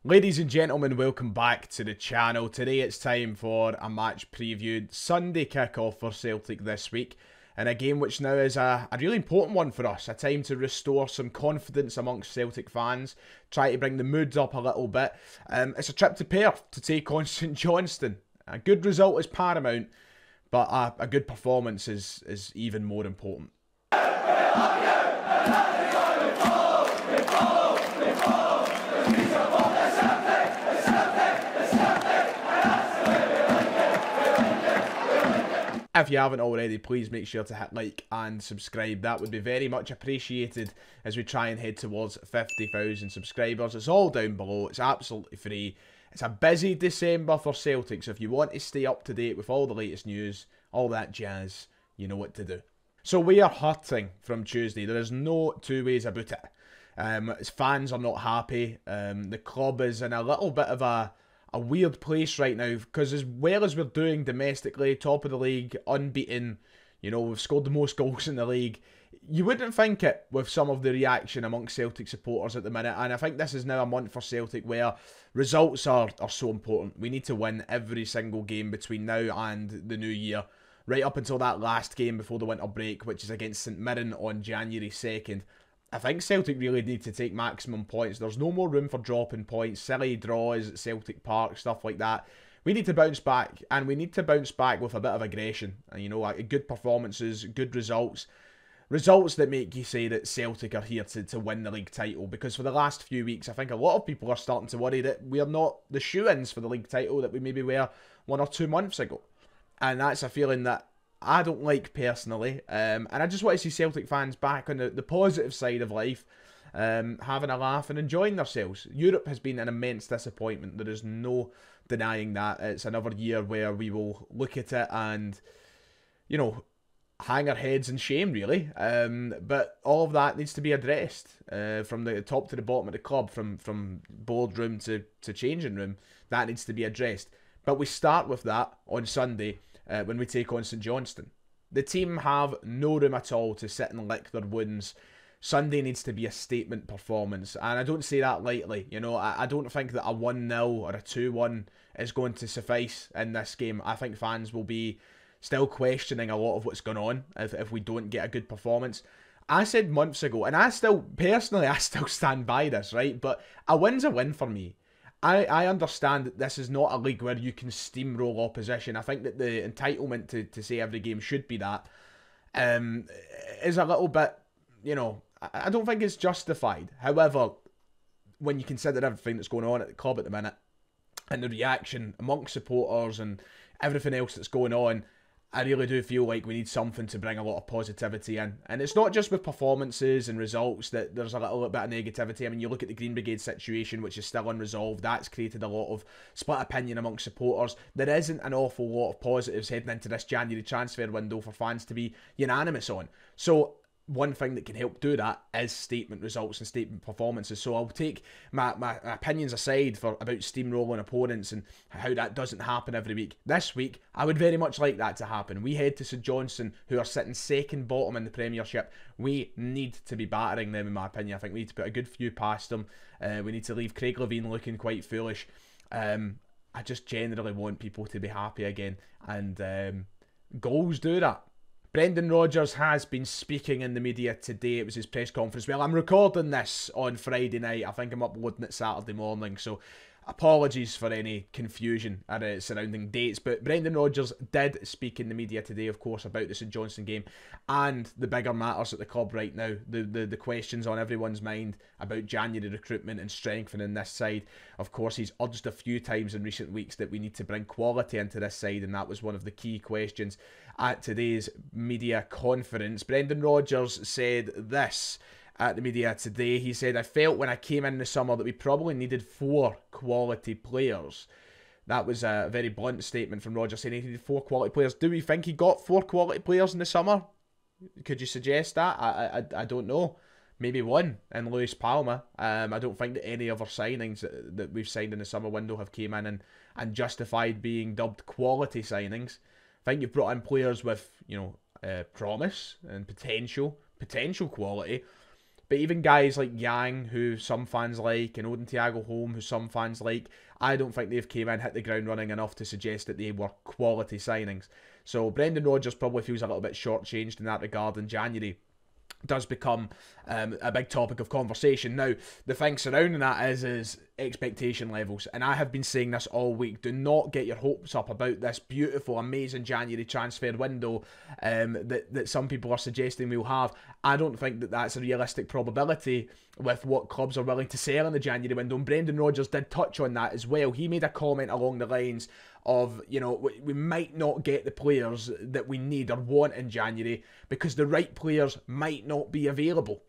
Ladies and gentlemen, welcome back to the channel. Today it's time for a match preview. Sunday kick-off for Celtic this week. And a game which now is a really important one for us. A time to restore some confidence amongst Celtic fans. Try to bring the mood up a little bit. It's a trip to Perth to take on St Johnstone. A good result is paramount, but a good performance is even more important. If you haven't already, please make sure to hit like and subscribe. That would be very much appreciated as we try and head towards 50,000 subscribers. It's all down below. It's absolutely free. It's a busy December for Celtic, so if you want to stay up to date with all the latest news, all that jazz, you know what to do. So we are hurting from Tuesday. There is no two ways about it. Fans are not happy. The club is in a little bit of a weird place right now, because as well as we're doing domestically, top of the league, unbeaten, you know, we've scored the most goals in the league, you wouldn't think it with some of the reaction amongst Celtic supporters at the minute. And I think this is now a month for Celtic where results are so important. We need to win every single game between now and the new year, right up until that last game before the winter break, which is against St Mirren on January 2nd. I think Celtic really need to take maximum points. There's no more room for dropping points, silly draws at Celtic Park, stuff like that. We need to bounce back, and we need to bounce back with a bit of aggression. And, you know, like good performances, good results. Results that make you say that Celtic are here to win the league title. Because for the last few weeks, I think a lot of people are starting to worry that we're not the shoo-ins for the league title that we maybe were 1 or 2 months ago. And that's a feeling that I don't like personally, and I just want to see Celtic fans back on the positive side of life, having a laugh and enjoying themselves. Europe has been an immense disappointment. There is no denying that. It's another year where we will look at it and, you know, hang our heads in shame, really. But all of that needs to be addressed from the top to the bottom of the club, from boardroom to changing room. That needs to be addressed. But we start with that on Sunday, when we take on St Johnstone. The team have no room at all to sit and lick their wounds. Sunday needs to be a statement performance, and I don't say that lightly. You know, I don't think that a 1-0 or a 2-1 is going to suffice in this game. I think fans will be still questioning a lot of what's going on if we don't get a good performance. I said months ago, and I still stand by this, right? But a win's a win for me. I understand that this is not a league where you can steamroll opposition. I think that the entitlement to say every game should be that is a little bit, you know, I don't think it's justified. However, when you consider everything that's going on at the club at the minute and the reaction amongst supporters and everything else that's going on, I really do feel like we need something to bring a lot of positivity in. And it's not just with performances and results that there's a little bit of negativity. I mean, you look at the Green Brigade situation, which is still unresolved. That's created a lot of split opinion amongst supporters. There isn't an awful lot of positives heading into this January transfer window for fans to be unanimous on. So one thing that can help do that is statement results and statement performances. So I'll take my opinions aside about steamrolling opponents and how that doesn't happen every week. This week, I would very much like that to happen. We head to St Johnstone, who are sitting second bottom in the Premiership. We need to be battering them, in my opinion. I think we need to put a good few past them. We need to leave Craig Levein looking quite foolish. I just generally want people to be happy again, and goals do that. Brendan Rodgers has been speaking in the media today. It was his press conference. Well, I'm recording this on Friday night. I think I'm uploading it Saturday morning, so apologies for any confusion surrounding dates. But Brendan Rodgers did speak in the media today, of course, about the St Johnstone game and the bigger matters at the club right now. The questions on everyone's mind about January recruitment and strengthening this side. Of course, he's urged a few times in recent weeks that we need to bring quality into this side, and that was one of the key questions at today's media conference. Brendan Rodgers said this at the media today. He said, "I felt when I came in the summer that we probably needed 4 quality players." That was a very blunt statement from Rodgers, saying he needed 4 quality players. Do we think he got 4 quality players in the summer? Could you suggest that? I don't know. Maybe 1 in Lewis Palma. I don't think that any other signings that we've signed in the summer window have came in and justified being dubbed quality signings. I think you've brought in players with, you know, promise and potential quality. But even guys like Yang, who some fans like, and Odin Thiago Holm, who some fans like, I don't think they've came in, hit the ground running enough to suggest that they were quality signings. So Brendan Rodgers probably feels a little bit shortchanged in that regard in January. Does become a big topic of conversation. Now, the thing surrounding that is expectation levels, and I have been saying this all week. Do not get your hopes up about this beautiful, amazing January transfer window that some people are suggesting we'll have. I don't think that that's a realistic probability with what clubs are willing to sell in the January window, and Brendan Rodgers did touch on that as well. He made a comment along the lines of, you know, we might not get the players that we need or want in January because the right players might not be available.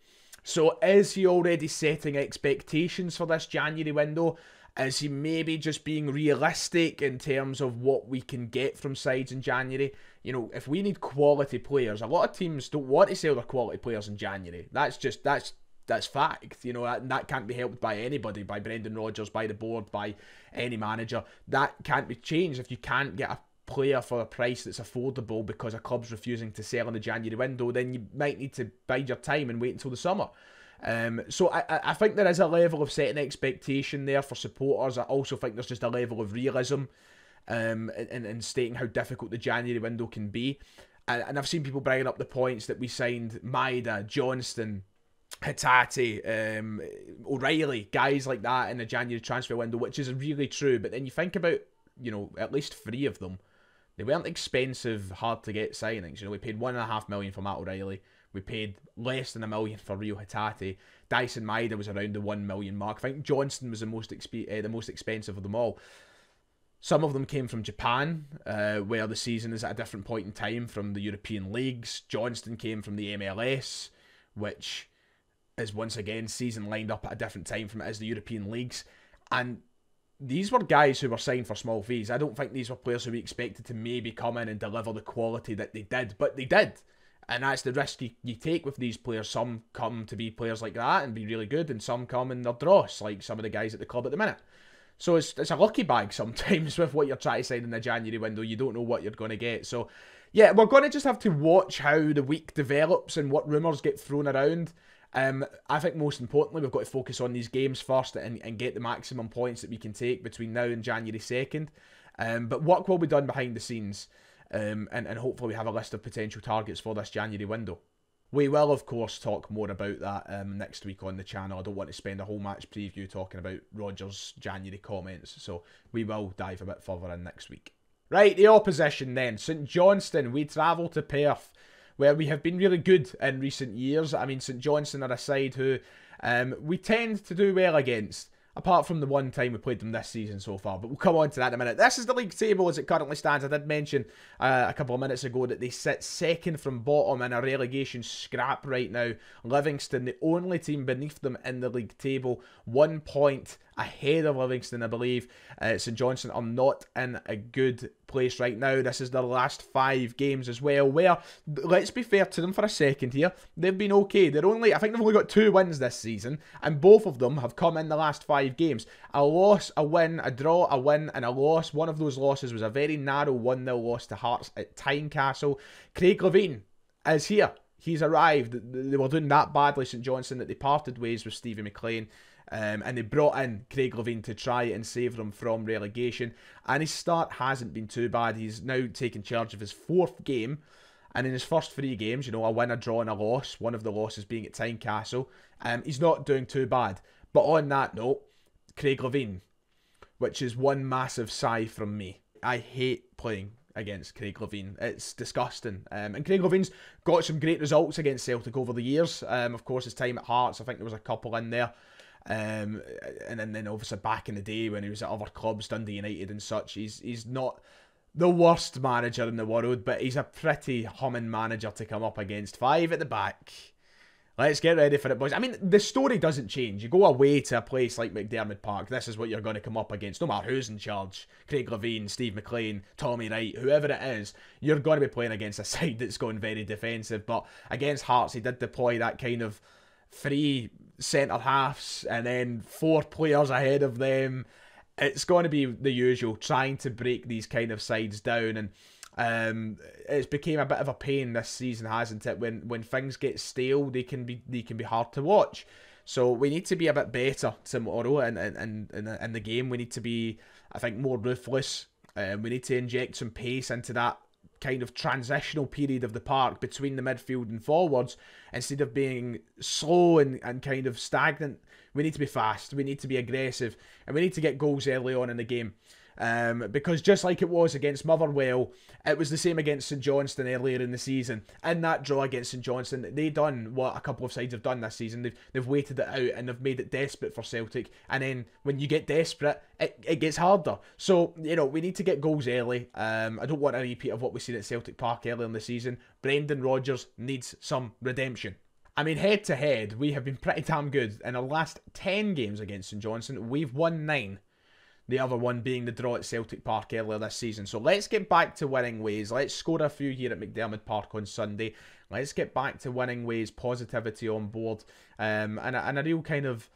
So is he already setting expectations for this January window? Is he maybe just being realistic in terms of what we can get from sides in January? You know, if we need quality players, a lot of teams don't want to sell their quality players in January. That's fact. You know, that can't be helped by anybody, by Brendan Rodgers, by the board, by any manager. That can't be changed. If you can't get a player for a price that's affordable because a club's refusing to sell in the January window, then you might need to bide your time and wait until the summer. So I think there is a level of setting expectation there for supporters. I also think there's just a level of realism in stating how difficult the January window can be. And I've seen people bringing up the points that we signed Maeda, Johnstone, Hatate, O'Reilly, guys like that in the January transfer window, which is really true. But then you think about, you know, at least 3 of them. They weren't expensive, hard to get signings. You know, we paid $1.5 million for Matt O'Reilly. We paid less than $1 million for Rio Hatate. Dyson Maeda was around the $1 million mark. I think Johnstone was the most expensive of them all. Some of them came from Japan, where the season is at a different point in time from the European leagues. Johnstone came from the MLS, which is once again season lined up at a different time from it is the European leagues. And these were guys who were signed for small fees. I don't think these were players who we expected to maybe come in and deliver the quality that they did, but they did. And that's the risk you take with these players. Some come to be players like that and be really good, and some come and they're dross, like some of the guys at the club at the minute. So it's a lucky bag sometimes with what you're trying to sign in the January window. You don't know what you're going to get. So yeah, we're going to just have to watch how the week develops and what rumours get thrown around. I think most importantly, we've got to focus on these games first and get the maximum points that we can take between now and January 2nd. But work will be done behind the scenes. And hopefully we have a list of potential targets for this January window. We will, of course, talk more about that next week on the channel. I don't want to spend a whole match preview talking about Rodgers' January comments, so we will dive a bit further in next week. Right, the opposition then. St Johnstone, we travel to Perth, where we have been really good in recent years. I mean, St Johnstone are a side who we tend to do well against, apart from the one time we played them this season so far. But we'll come on to that in a minute. This is the league table as it currently stands. I did mention a couple of minutes ago that they sit second from bottom in a relegation scrap right now. Livingston, the only team beneath them in the league table, 1 point ahead of Livingston, I believe. St Johnstone are not in a good place right now. This is their last 5 games as well, where, let's be fair to them for a second here, they've been okay. I think they've only got 2 wins this season, and both of them have come in the last 5 games. A loss, a win, a draw, a win, and a loss. One of those losses was a very narrow 1-0 loss to Hearts at Tynecastle. Craig Levein is here. He's arrived. They were doing that badly, St Johnstone, that they parted ways with Stevie McLean. And they brought in Craig Levein to try and save them from relegation. And his start hasn't been too bad. He's now taken charge of his 4th game. And in his first 3 games, you know, a win, a draw, and a loss. One of the losses being at Tynecastle. He's not doing too bad. But on that note, Craig Levein, which is one massive sigh from me. I hate playing against Craig Levein. It's disgusting. And Craig Levein's got some great results against Celtic over the years. Of course, his time at Hearts, I think there was a couple in there. And then obviously back in the day when he was at other clubs, Dundee United and such, he's not the worst manager in the world, but he's a pretty humming manager to come up against. 5 at the back. Let's get ready for it, boys. I mean, the story doesn't change. You go away to a place like McDiarmid Park, this is what you're going to come up against. No matter who's in charge, Craig Levein, Steve McLean, Tommy Wright, whoever it is, you're going to be playing against a side that's going very defensive. But against Hearts, he did deploy that kind of 3 centre halves and then 4 players ahead of them. It's going to be the usual, trying to break these kind of sides down. And It's became a bit of a pain this season, hasn't it? When things get stale, they can be hard to watch. So we need to be a bit better tomorrow in the game. We need to be, I think, more ruthless. We need to inject some pace into that kind of transitional period of the park between the midfield and forwards, instead of being slow and kind of stagnant. We need to be fast, we need to be aggressive, and we need to get goals early on in the game. Because just like it was against Motherwell, it was the same against St Johnstone earlier in the season. In that draw against St Johnstone, they done what a couple of sides have done this season. They've waited it out and they've made it desperate for Celtic. And then when you get desperate, it gets harder. So, you know, we need to get goals early. I don't want a repeat of what we seen at Celtic Park earlier in the season. Brendan Rodgers needs some redemption. I mean, head to head, we have been pretty damn good. In the last 10 games against St Johnstone, we've won 9. The other one being the draw at Celtic Park earlier this season. So let's get back to winning ways. Let's score a few here at McDiarmid Park on Sunday. Let's get back to winning ways, positivity on board, and a real kind of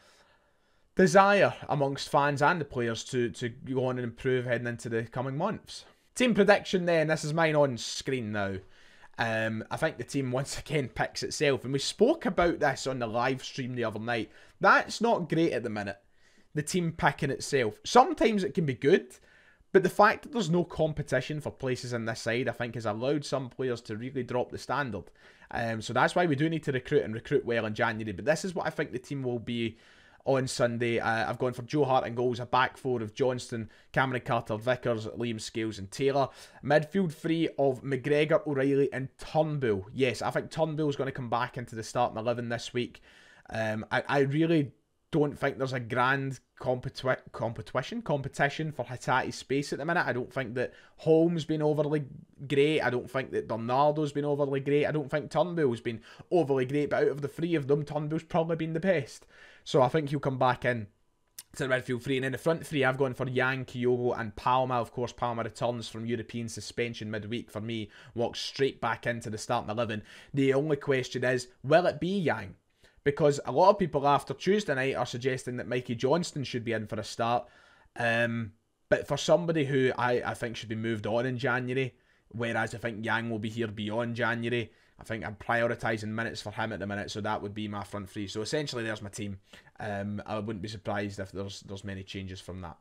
desire amongst fans and the players to go on and improve heading into the coming months. Team prediction then. This is mine on screen now. I think the team once again picks itself. And we spoke about this on the live stream the other night. That's not great at the minute. The team picking itself. Sometimes it can be good, but the fact that there's no competition for places in this side, I think, has allowed some players to really drop the standard. So that's why we do need to recruit well in January. But this is what I think the team will be on Sunday. I've gone for Joe Hart and goals, a back four of Johnstone, Cameron Carter, Vickers, Liam Scales and Taylor. Midfield three of McGregor, O'Reilly and Turnbull. Yes, I think Turnbull's going to come back into the starting 11 this week. I really don't think there's a grand competition for Hatate's space at the minute. I don't think that Holmes been overly great. I don't think that Bernardo's been overly great. I don't think Turnbull's been overly great. But out of the three of them, Turnbull's probably been the best. So I think he'll come back in to the midfield three. And in the front three, I've gone for Yang, Kyogo and Palma. Of course, Palma returns from European suspension midweek for me. Walks straight back into the starting 11. The only question is, will it be Yang? Because a lot of people after Tuesday night are suggesting that Mikey Johnstone should be in for a start. But for somebody who I think should be moved on in January, whereas I think Yang will be here beyond January, I think I'm prioritising minutes for him at the minute, so that would be my front three. So essentially there's my team. I wouldn't be surprised if there's many changes from that.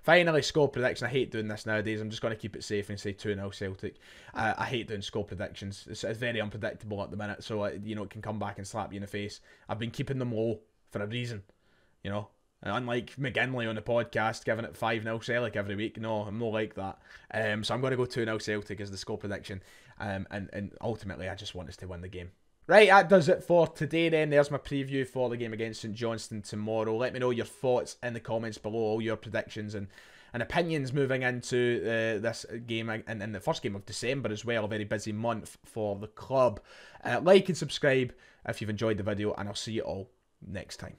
Finally, score prediction. I hate doing this nowadays. I'm just going to keep it safe and say 2-0 Celtic. I hate doing score predictions. It's very unpredictable at the minute, so you know, it can come back and slap you in the face. I've been keeping them low for a reason, you know. And unlike McGinley on the podcast, giving it 5-0 Celtic every week. No, I'm not like that. So I'm going to go 2-0 Celtic as the score prediction. And ultimately, I just want us to win the game. Right, that does it for today then. There's my preview for the game against St Johnstone tomorrow. Let me know your thoughts in the comments below, all your predictions and opinions moving into this game and the first game of December as well. A very busy month for the club. Like and subscribe if you've enjoyed the video, and I'll see you all next time.